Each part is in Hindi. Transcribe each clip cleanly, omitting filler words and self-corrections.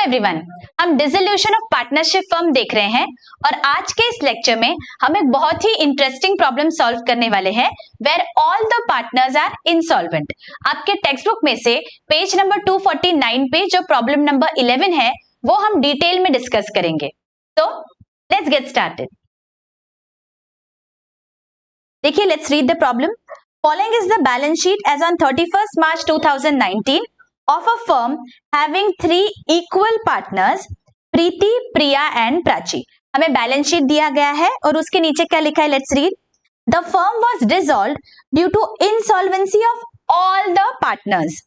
एवरीवन, हम डिसोल्यूशन ऑफ पार्टनरशिप फर्म देख रहे हैं और आज के इस लेक्चर में हम एक बहुत ही इंटरेस्टिंग प्रॉब्लम सॉल्व करने वाले हैं where all the partners are insolvent. आपके टेक्स्ट बुक में से पेज नंबर 249 पे जो प्रॉब्लम नंबर 11 है वो हम डिटेल में डिस्कस करेंगे। तो लेट्स गेट स्टार्टेड। देखिए, let's read the problem. Following is the balance sheet as on 31st March 2019 of a firm having three equal partners, Preeti, Priya and Prachi. हमें बैलेंस शीट दिया गया है और उसके नीचे क्या लिखा है, let's read. The firm was dissolved due to insolvency of all the partners.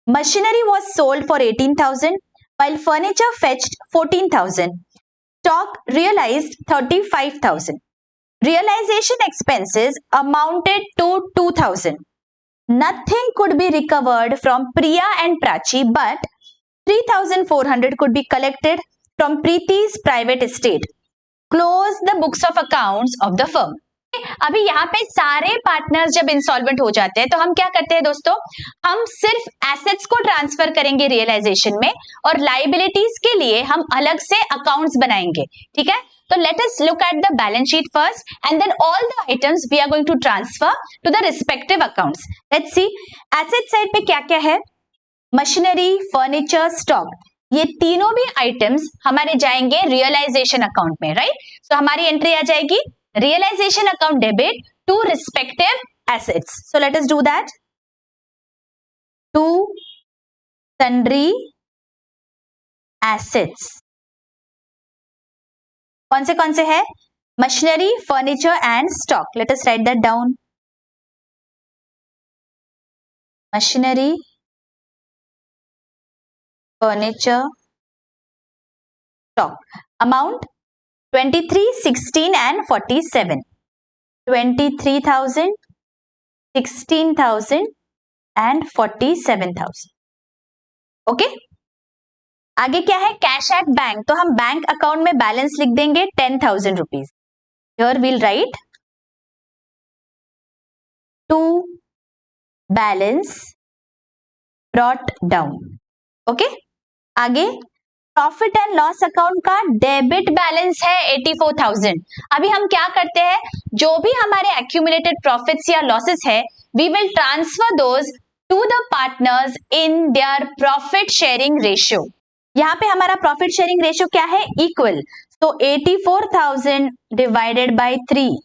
Machinery was sold for 18,000 while furniture fetched 14,000. Stock realized 35,000. Realization expenses amounted to 2,000. Nothing could be recovered from Priya and Prachi, but 3,400 could be collected from Preeti's private estate. Close the books of accounts of the firm. अभी यहाँ पे सारे पार्टनर्स जब इंसॉल्वेंट हो जाते हैं तो हम क्या करते हैं दोस्तों, हम सिर्फ एसेट्स को ट्रांसफर करेंगे रियलाइजेशन में और लाइबिलिटीज के लिए हम अलग से अकाउंट्स बनाएंगे। ठीक है, तो let us look at the balance sheet first and then all the items we are going to transfer to the respective accounts. Let's see, asset side पे क्या क्या है, मशीनरी, फर्नीचर, स्टॉक, ये तीनों भी आइटम्स हमारे जाएंगे रियलाइजेशन अकाउंट में, राइट। सो हमारी एंट्री आ जाएगी realization account debit to respective assets. So let us do that. To sundry assets. कौन से है, machinery, furniture and stock. Let us right that down. Machinery, furniture, stock. Amount 23, 16 and 47. 23,000, 16,000 and 47,000. Okay, आगे क्या है, कैश एट बैंक। तो हम बैंक अकाउंट में बैलेंस लिख देंगे 10,000 rupees. Here we'll write to balance brought down. Okay, आगे प्रॉफिट एंड लॉस अकाउंट का डेबिट बैलेंस है 84,000। अभी हम क्या करते हैं, जो भी हमारे एक्यूमुलेटेड प्रॉफिट्स या लॉसेस है we will transfer those to the partners in their profit sharing ratio. यहाँ पे हमारा प्रॉफिट शेयरिंग रेशियो क्या है, इक्वल। तो 84,000 डिवाइडेड बाय 3,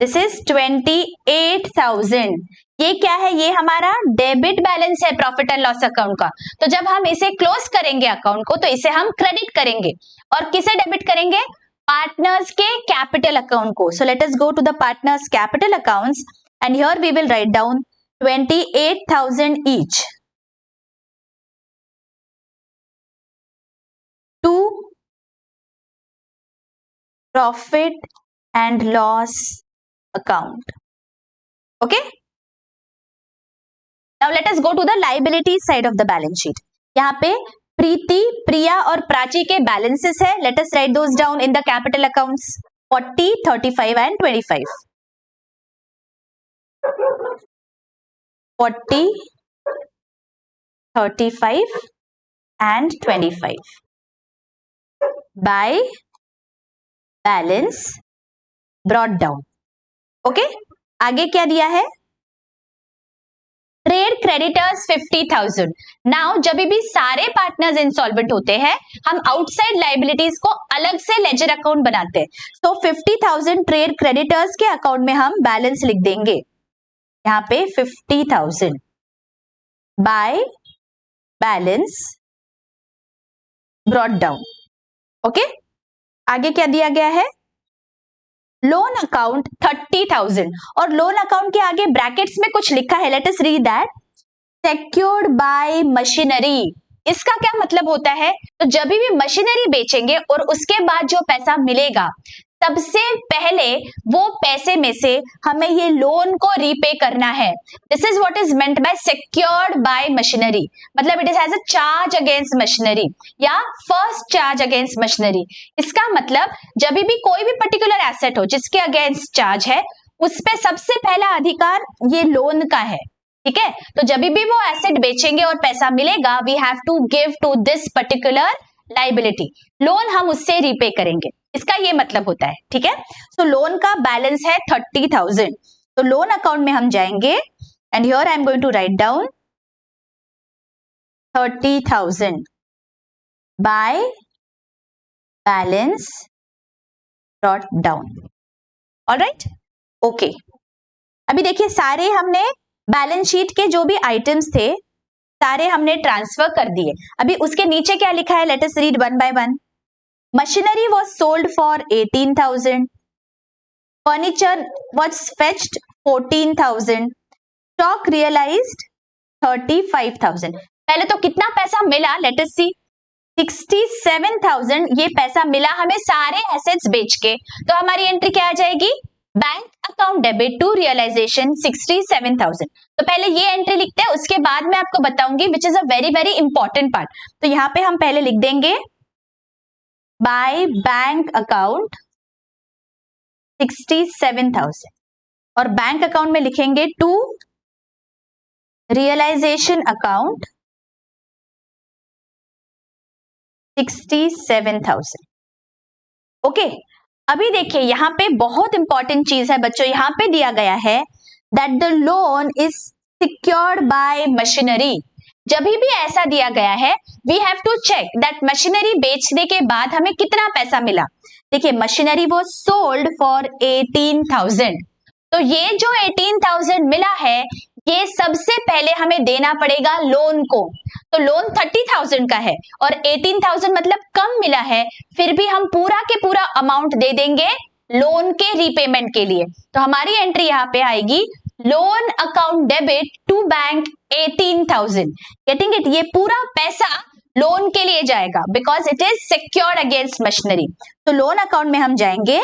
दिस इज 28,000। ये क्या है, ये हमारा डेबिट बैलेंस है प्रॉफिट एंड लॉस अकाउंट का। तो जब हम इसे क्लोज करेंगे अकाउंट को तो इसे हम क्रेडिट करेंगे और किसे डेबिट करेंगे, पार्टनर्स के कैपिटल अकाउंट को। So let us go to the partners capital accounts and here we will write down 28,000 each to profit and loss account. Okay, Now let us go to the liability side of the balance sheet. यहाँ पे प्रीति, प्रिया और प्राची के बैलेंसेस है। Let us write those down in the capital accounts. 40, 35 and 25. 40, 35 and 25. By balance brought down. Okay? आगे क्या दिया है, ट्रेड क्रेडिटर्स 50,000। नाउ जब भी सारे पार्टनर्स इंसॉल्वेंट होते हैं हम आउटसाइड लाइबिलिटीज को अलग से लेजर अकाउंट बनाते हैं। तो 50,000 ट्रेड क्रेडिटर्स के अकाउंट में हम बैलेंस लिख देंगे, यहाँ पे 50,000 by balance brought down. Okay, आगे क्या दिया गया है, लोन अकाउंट 30,000 और लोन अकाउंट के आगे ब्रैकेट्स में कुछ लिखा है। Let us read that, secured bye machinery. इसका क्या मतलब होता है, तो जब भी मशीनरी बेचेंगे और उसके बाद जो पैसा मिलेगा सबसे पहले वो पैसे में से हमें ये लोन को रीपे करना है। This is what is meant by secured by machinery, मतलब it is has a charge against machinery या फर्स्ट चार्ज अगेंस्ट मशीनरी। इसका मतलब जब भी कोई भी पर्टिकुलर एसेट हो जिसके अगेंस्ट चार्ज है उस पे सबसे पहला अधिकार ये लोन का है। ठीक है, तो जब भी वो एसेट बेचेंगे और पैसा मिलेगा we have to give to this particular liability, loan हम उससे रीपे करेंगे, इसका ये मतलब होता है, ठीक है। सो लोन का बैलेंस है 30,000, तो लोन अकाउंट में हम जाएंगे and here I am going to write down 30,000 by balance डॉट डाउन। Alright, okay. अभी देखिए सारे हमने बैलेंस शीट के जो भी आइटम्स थे सारे हमने ट्रांसफर कर दिए। अभी उसके नीचे क्या लिखा है, let us read one by one. Machinery was sold for 18,000, furniture was fetched 14,000, stock realised 35,000। पहले तो कितना पैसा मिला, लेट अस सी, 67,000 ये पैसा मिला हमें सारे एसेट्स बेच के। तो हमारी एंट्री क्या आ जाएगी, bank account debit to realisation 67,000। तो पहले ये एंट्री लिखते हैं, उसके बाद मैं आपको बताऊंगी which is a very very important part. तो यहां पे हम पहले लिख देंगे बाय बैंक अकाउंट 67,000 और बैंक अकाउंट में लिखेंगे टू रियलाइजेशन अकाउंट 67,000। ओके, अभी देखिए यहां पे बहुत इंपॉर्टेंट चीज है बच्चों, यहां पे दिया गया है that the loan is secured by machinery. जब भी ऐसा दिया गया है we have to check that machinery बेचने के बाद हमें कितना पैसा मिला। देखिए मशीनरी वो सोल्ड फॉर 18,000, तो ये जो 18,000 मिला है ये सबसे पहले हमें देना पड़ेगा लोन को। तो लोन 30,000 का है और 18,000 मतलब कम मिला है, फिर भी हम पूरा के पूरा अमाउंट दे देंगे लोन के रीपेमेंट के लिए। तो हमारी एंट्री यहाँ पे आएगी loan account debit to bank 18,000। Getting it, ये पूरा पैसा लोन के लिए जाएगा because it is secured against machinery. तो लोन अकाउंट में हम जाएंगे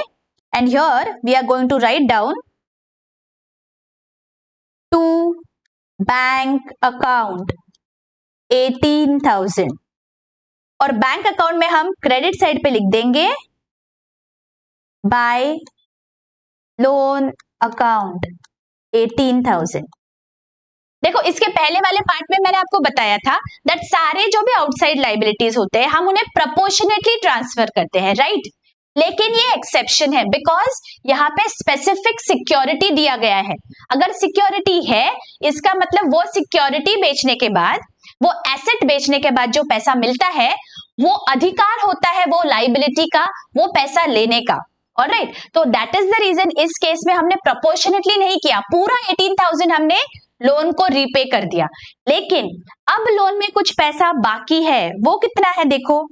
and here we are going to write down to bank account 18,000 और बैंक अकाउंट में हम क्रेडिट साइड पे लिख देंगे बाय लोन अकाउंट 18,000। देखो इसके पहले वाले पार्ट में मैंने आपको बताया था दैट सारे जो भी आउटसाइड लाइबिलिटीज होते हैं हम उन्हें प्रोपोर्शनेटली ट्रांसफर करते हैं, राइट। लेकिन ये एक्सेप्शन है बिकॉज यहाँ पे स्पेसिफिक सिक्योरिटी दिया गया है। अगर सिक्योरिटी है इसका मतलब वो सिक्योरिटी बेचने के बाद, वो एसेट बेचने के बाद जो पैसा मिलता है वो अधिकार होता है वो लाइबिलिटी का, वो पैसा लेने का। ऑलराइट, तो दैट इज द रीजन इस केस में हमने प्रोपोर्शनेटली नहीं किया, पूरा 18,000 हमने लोन को रीपे कर दिया। लेकिन अब लोन में कुछ पैसा बाकी है, वो कितना है देखो,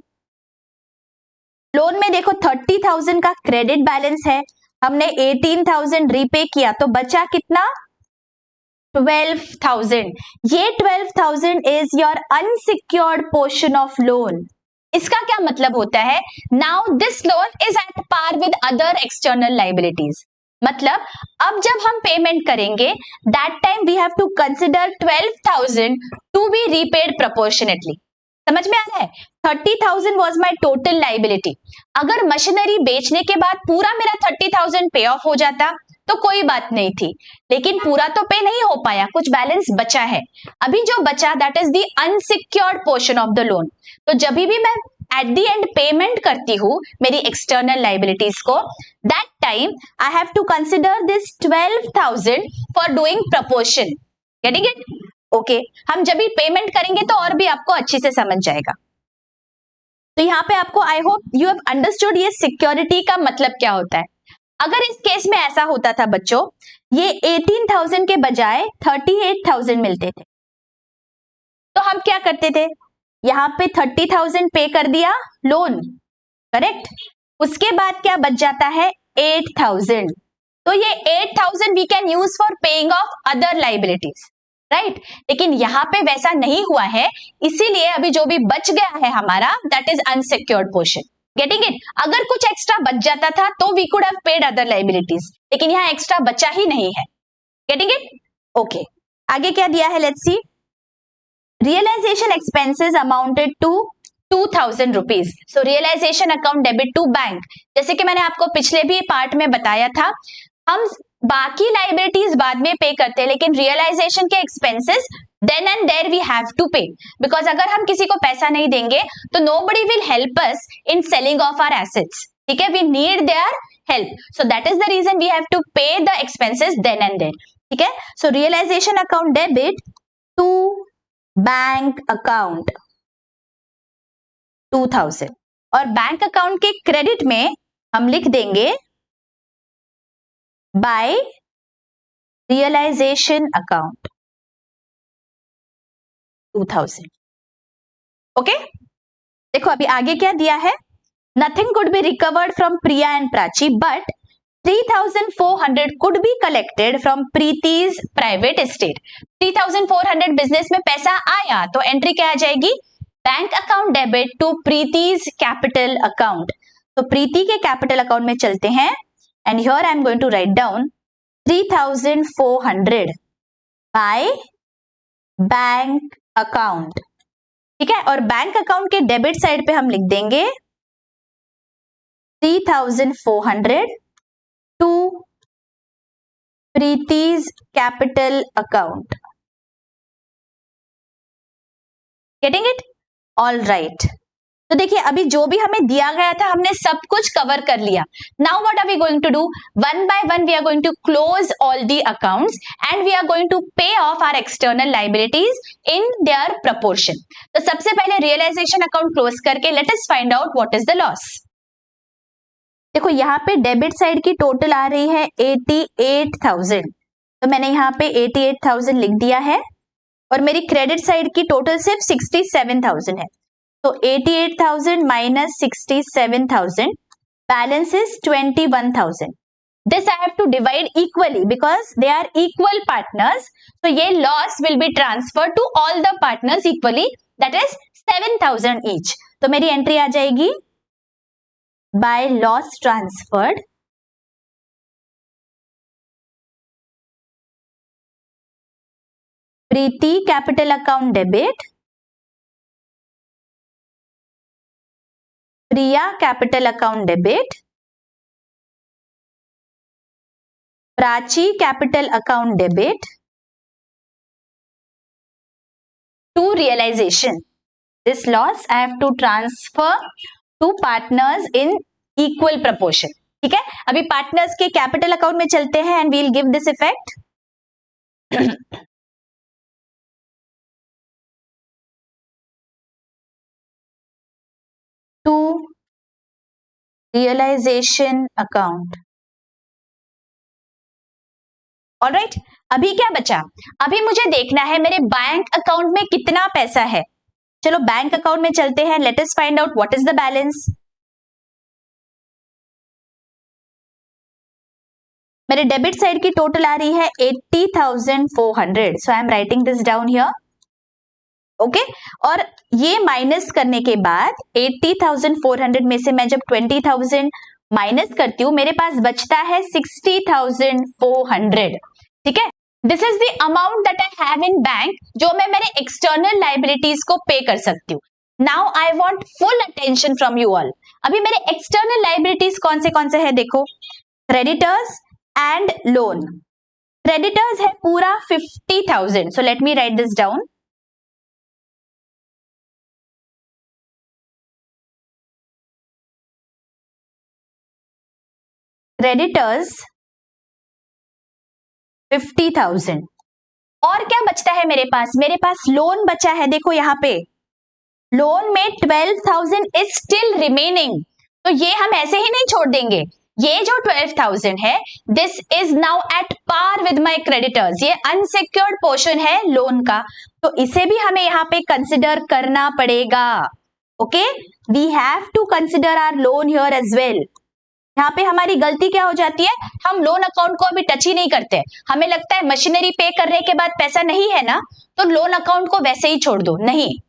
लोन में देखो 30,000 का क्रेडिट बैलेंस है, हमने 18,000 रीपे किया तो बचा कितना 12,000। ये 12,000 is your unsecured portion of loan. इसका क्या मतलब होता है, now this loan is at par with other external liabilities. मतलब अब जब हम पेमेंट करेंगे that time we have to consider 12,000 to be repaid proportionately. समझ में आ रहा है, 30,000 वॉज माई टोटल लाइबिलिटी। अगर मशीनरी बेचने के बाद पूरा मेरा 30,000 पे ऑफ हो जाता तो कोई बात नहीं थी, लेकिन पूरा तो पे नहीं हो पाया, कुछ बैलेंस बचा है। अभी जो बचा that is the unsecured portion of the loan. तो जब भी मैं एट द एंड पेमेंट करती हूँ मेरी एक्सटर्नल लाइबिलिटीज को, that time I have to consider this 12,000 for doing proportion. Getting it? Okay, हम जब भी पेमेंट करेंगे तो और भी आपको अच्छे से समझ जाएगा। तो यहाँ पे आपको आई होप यू हैव अंडरस्टूड ये सिक्योरिटी का मतलब क्या होता है। अगर इस केस में ऐसा होता था बच्चों, ये 18,000 के बजाय 38,000 मिलते थे, तो हम क्या करते थे, यहाँ पे 30,000 पे कर दिया लोन, करेक्ट। उसके बाद क्या बच जाता है 8,000, तो ये 8,000 we can use for paying off other liabilities, right. लेकिन यहाँ पे वैसा नहीं हुआ है, इसीलिए अभी जो भी बच गया है हमारा that is unsecured portion. Getting it? अगर कुछ एक्स्ट्रा बच जाता था तो we could have paid other liabilities, लेकिन यहाँ एक्स्ट्रा बचा ही नहीं है। Getting it? ओके, आगे क्या दिया है, let's see. Realisation expenses amounted to 2,000 rupees. So realisation account debit to bank, जैसे कि मैंने आपको पिछले भी पार्ट में बताया था, हम बाकी लाइबिलिटीज बाद में पे करते हैं, लेकिन रियलाइजेशन के expenses then and there we have to pay, because अगर हम किसी को पैसा नहीं देंगे तो nobody will help us in selling of our assets, ठीक है, we need their help, so that is the reason we have to pay the expenses then and there, ठीक है। So realisation account debit to bank account 2000, और बैंक अकाउंट के क्रेडिट में हम लिख देंगे बाय रियलाइजेशन अकाउंट 2000, ओके। देखो अभी आगे क्या दिया है, nothing could be recovered from Priya and Prachi but 3400 could be collected from Preeti's private estate. 3400 business में पैसा आया तो एंट्री क्या आ जाएगी, bank account debit to Preeti's capital account. तो प्रीति के कैपिटल अकाउंट में चलते हैं and here I am going to write down 3400 by bank account, ठीक है, और बैंक अकाउंट के डेबिट साइड पे हम लिख देंगे 3400 to Preeti's capital account, getting it, all right. तो देखिए अभी जो भी हमें दिया गया था हमने सब कुछ कवर कर लिया। Now what are we going to do, one by one we are going to close all the accounts and we are going to pay off our external liabilities in their proportion. तो सबसे पहले रियलाइजेशन अकाउंट क्लोज करके let us find out what is the loss. देखो यहाँ पे डेबिट साइड की टोटल आ रही है 88,000, तो मैंने यहाँ पे 88,000 लिख दिया है, और मेरी क्रेडिट साइड की टोटल सिर्फ 67,000 है, तो 88,000 minus 67,000 balance is 21,000। This I have to divide equally because they are equal partners, तो ये loss will be transfer to all the partners equally, that is 7,000 each. तो मेरी एंट्री आ जाएगी by loss transferred Preeti capital account debit, Priya capital account debit, Prachi capital account debit to realisation. This loss I have to transfer to partners in equal proportion, ठीक है। अभी पार्टनर्स के कैपिटल अकाउंट में चलते हैं and we will give this effect. To realisation account, alright. अभी क्या बचा, अभी मुझे देखना है मेरे बैंक अकाउंट में कितना पैसा है। चलो बैंक अकाउंट में चलते हैं, let us find out what is the balance. मेरे डेबिट साइड की टोटल आ रही है 80,400, so I am writing this down here, okay. और ये माइनस करने के बाद 80,400 में से मैं जब 20,000 माइनस करती हूँ मेरे पास बचता है 60,400, ठीक है। This is the amount that I have in bank, जो मैं मेरे एक्सटर्नल लाइबिलिटीज को पे कर सकती हूँ। Now I want full attention from you all. अभी मेरे एक्सटर्नल लाइबिलिटीज कौन से है, देखो क्रेडिटर्स एंड लोन। क्रेडिटर्स है पूरा 50,000, so let me right this down. Creditors 50,000, और क्या बचता है मेरे पास लोन बचा है, देखो यहाँ पे लोन में 12,000 इज स्टिल रिमेनिंग, तो ये हम ऐसे ही नहीं छोड़ देंगे। ये जो 12,000 है this is now at par with my creditors, ये अनसिक्योर्ड पोर्शन है लोन का, तो इसे भी हमें यहाँ पे कंसिडर करना पड़ेगा, okay. We have to consider our loan here as well. यहाँ पे हमारी गलती क्या हो जाती है, हम लोन अकाउंट को अभी टच ही नहीं करते, हमें लगता है मशीनरी पे करने के बाद पैसा नहीं है ना, तो लोन अकाउंट को वैसे ही छोड़ दो, नहीं।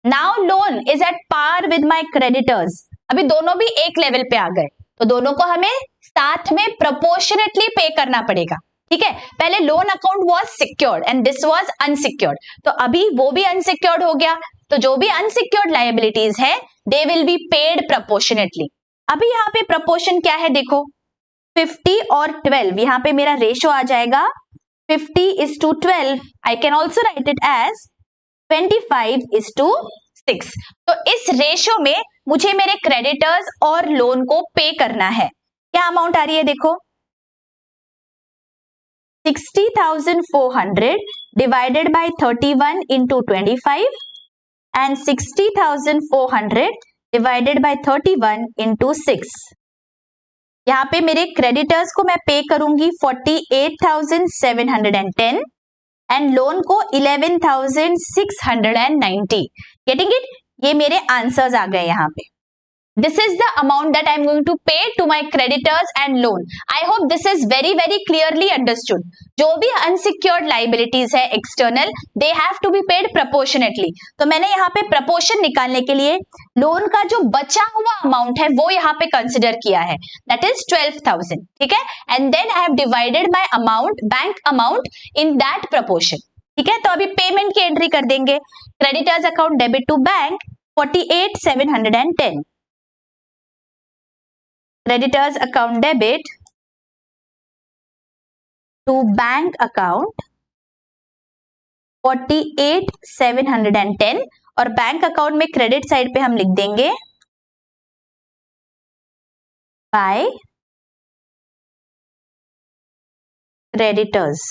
Now loan is at par with my creditors, अभी दोनों भी एक लेवल पे आ गए, तो दोनों को हमें साथ में प्रोपोर्शनेटली पे करना पड़ेगा, ठीक है। पहले loan account was secured and this was unsecured, तो अभी वो भी अनसिक्योर्ड हो गया, तो जो भी अनसिक्योर्ड लायबिलिटीज है they will be paid proportionately. अभी यहाँ पे प्रोपोर्शन क्या है देखो, 50 और 12, यहाँ पे मेरा रेशो आ जाएगा 50:12. I can also write it as 25:6. तो इस रेशो में मुझे मेरे क्रेडिटर्स और लोन को पे करना है. क्या अमाउंट आ रही है देखो, 60,400 divided by 31 into 25 and 60,400 divided by 31 into 6. यहाँ पे मेरे क्रेडिटर्स को मैं पे करूंगी 48,710 एंड लोन को 11,690. Getting it? ये मेरे आंसर्स आ गए यहाँ पे. This is the amount that I am going to pay to my creditors and loan. I hope this is very clearly understood. जो भी unsecured liabilities है external, they have to be paid proportionately. तो मैंने यहाँ पे proportion निकालने के लिए लोन का जो बचा हुआ अमाउंट है वो यहाँ पे कंसिडर किया है, that is 12,000. ठीक है, and then I have divided my amount, bank amount in that proportion. ठीक है, तो अभी पेमेंट की एंट्री कर देंगे. Creditors account debit to bank 48,710. creditors account debit to bank account 48,710 और बैंक अकाउंट में क्रेडिट साइड पे हम लिख देंगे by creditors.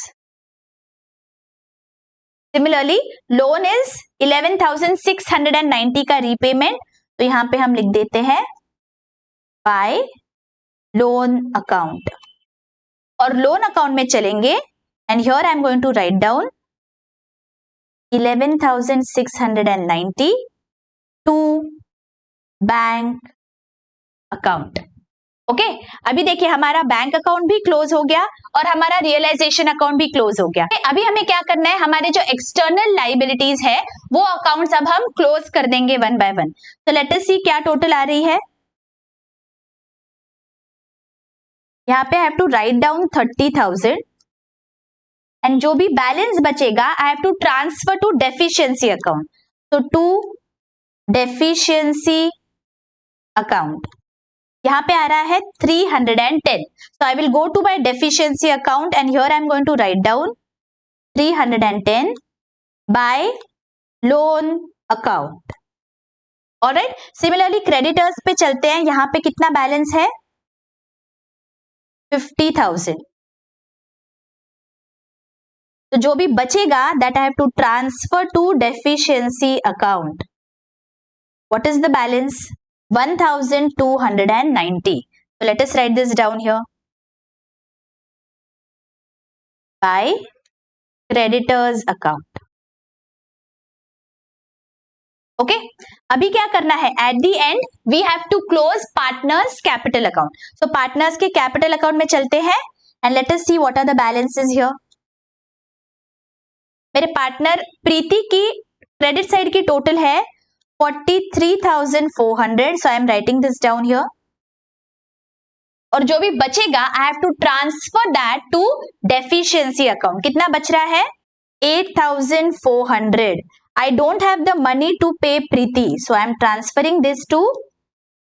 Similarly loan is 11,690 का रीपेमेंट, तो यहां पे हम लिख देते हैं बाय लोन अकाउंट. और लोन अकाउंट में चलेंगे and here I am going to write down 11,690 to bank account. Okay, अभी देखिए हमारा बैंक अकाउंट भी क्लोज हो गया और हमारा रियलाइजेशन अकाउंट भी क्लोज हो गया. अभी हमें क्या करना है, हमारे जो एक्सटर्नल लाइबिलिटीज है वो अकाउंट्स अब हम क्लोज कर देंगे वन बाय वन. तो लेट अस सी क्या टोटल आ रही है. यहाँ पे I have to write down 30,000 and जो भी बैलेंस बचेगा I have to transfer to deficiency account. तो टू डेफिशिएंसी अकाउंट यहाँ पे आ रहा है 310. So I will go to my deficiency account and here I am going to write down 310 by loan account. Alright, similarly creditors पे चलते हैं. यहाँ पे कितना बैलेंस है 50,000. तो जो भी बचेगा that I have to transfer to deficiency account. What is the balance 1,290. So let us write this down here by creditors account. Okay, अभी क्या करना है, at the end we have to close partners capital account. So partners के कैपिटल अकाउंट में चलते हैं and let us see what are the balances here. मेरे पार्टनर प्रीति की क्रेडिट साइड की टोटल है 43,400. So I am writing this down here. और जो भी बचेगा I have to transfer that to deficiency account. कितना बच रहा है 8,400. I don't have the money to pay Preeti, so I am transferring this to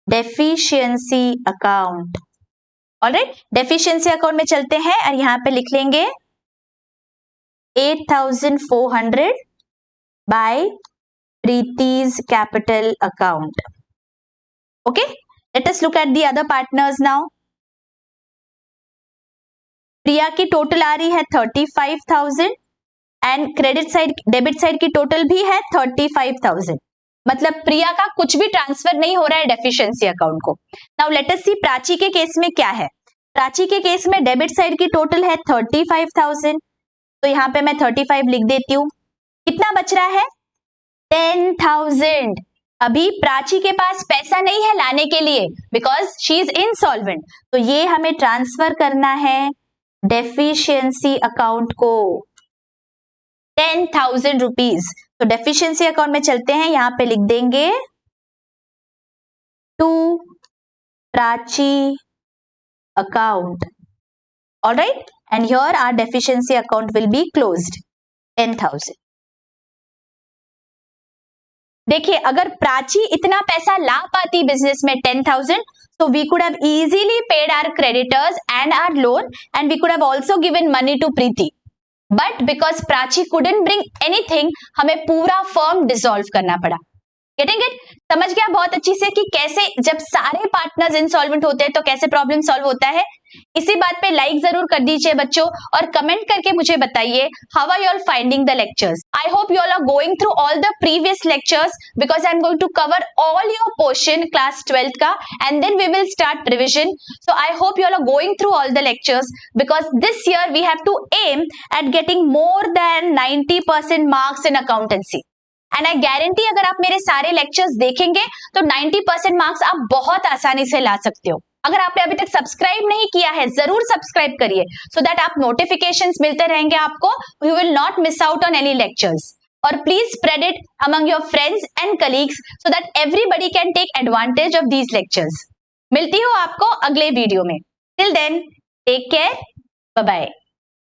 deficiency account. Alright, deficiency account में चलते हैं और यहाँ पे लिख लेंगे 8,400 by Preeti's capital account. Okay, let us look at the other partners now. प्रिया की टोटल आ रही है 35,000 and credit side debit side की टोटल भी है 35,000. मतलब प्रिया का कुछ भी ट्रांसफर नहीं हो रहा है डेफिशिएंसी अकाउंट को. नाउ लेट अस सी प्राची के केस में क्या है. प्राची के केस में डेबिट साइड की टोटल है 35,000. तो यहाँ पे मैं 35 लिख देती हूँ. कितना बच रहा है 10,000. अभी प्राची के पास पैसा नहीं है लाने के लिए बिकॉज शी इज इनसॉल्वेंट. तो ये हमें ट्रांसफर करना है डेफिशिएंसी अकाउंट को 10,000 रुपीज. तो डेफिशिएंसी अकाउंट में चलते हैं, यहां पे लिख देंगे to Prachi account. Alright, and here our deficiency account will be closed 10,000. देखिए अगर प्राची इतना पैसा ला पाती बिजनेस में 10,000, So we could have easily paid our creditors and our loan, and we could have also given money to Preeti. But because Prachi couldn't bring anything, हमें पूरा firm dissolve करना पड़ा. Getting it? समझ गया बहुत अच्छी से कि कैसे जब सारे पार्टनर्स इंसॉल्वेंट होते हैं तो कैसे प्रॉब्लम सॉल्व होता है. इसी बात पे लाइक जरूर कर दीजिए बच्चों, और कमेंट करके मुझे बताइए how are you all finding the lectures. I hope you all are going through all the previous lectures because I am going to cover all your portion class 12th का, and then we will start revision. So I hope you all are going through all the lectures because this year we have to aim at getting more than 90% marks in accountancy. And I guarantee अगर आप मेरे सारे लेक्चर्स देखेंगे तो 90% मार्क्स आप बहुत आसानी से ला सकते हो. अगर आपने अभी तक सब्सक्राइब नहीं किया है जरूर सब्सक्राइब करिए सो दैट आप नोटिफिकेशंस मिलते रहेंगे आपको. You will not miss out on any lectures. और please spread it among your friends and colleagues so that everybody can take advantage of these lectures. मिलती हूँ आपको अगले वीडियो में. Till then take care, bye bye.